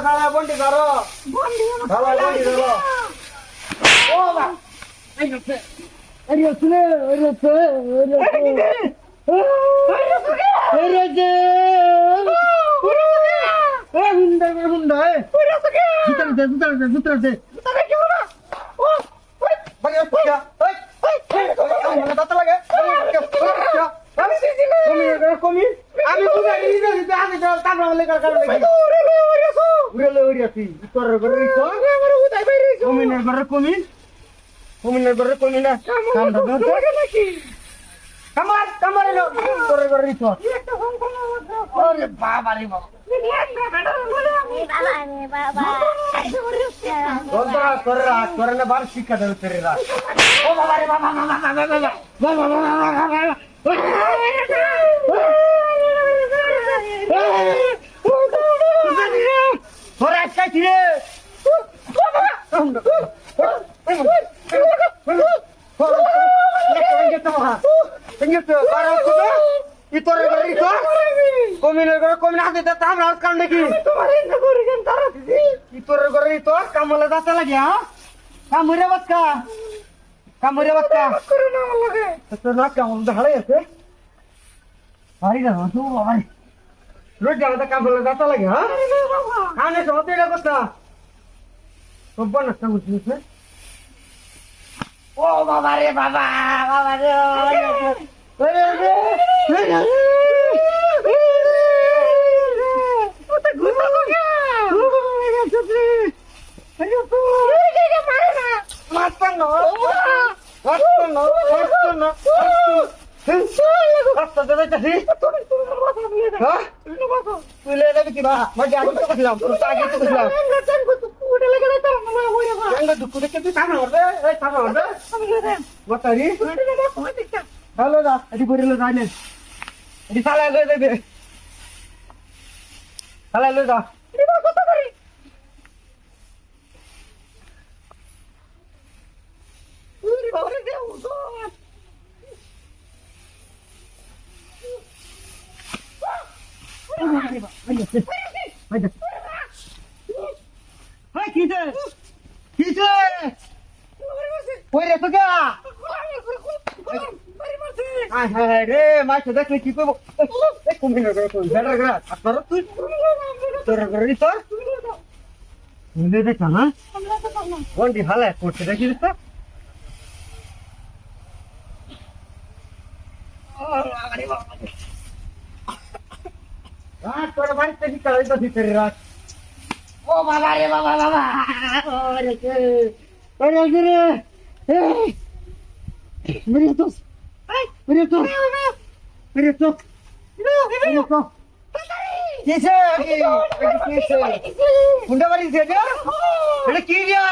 খালা বন্টি ধরো খালা বন্টি ধরো ও বা আরে শুনে আরে তো আরে যে হুন্ডা হুন্ডা জুতরা বাগে পুজা এই મને দাঁত লাগে কমি আমি বুঝা দিই দিতে আমি তো কাম লাগলে কার লাগি উড়লে উড়িয়াছি তোর ঘরে তো আমার উদাই বাইরে কমিনের ঘরে কমি না কাম দাও নাকি কামার এলো তোর ঘরে তো একটা ফোন করো ওরে বাবা রে বাবা তোর না বার শিক্ষা দেবে তেরে রাত ও বাবা রে বাবা তোরা আজকে কি রে কমিনের হাতে আমরা কাম নাকি তোর ঘরে তো কামলে দাঁতা লাগে হ্যাঁ কামড়ে বাচ্চা তোর না কামল ঢালাই আছে ভাই না তো ভাই রোজ যাবে কামলে দাঁতা লাগে হ্যাঁ কানে সমতে এটা কথা সব না কাম করছিস ও বাবা রে বাবা রে হ্যালো দা এটি বলিল জানে এটি চালাই লই যাবে চালাই লই যা কত করি উড়ি বাবারে দে উঠো হাই কিতে কই রে তো গা হ্যাঁ রে মাছ দেখলে কি করবো কুমিনের ঘরে তুই বেড়ার ঘরে আপনার তুই তোর ঘরে তোর দেখ না বন্ডি ভালো করছে দেখিস তো তোর বাড়িতে কি কাজ ভিতরে রাখ ও বাবা রে বাবা মেরে তো কিসে হুন্ডা বাড়ি এটা কি দিয়া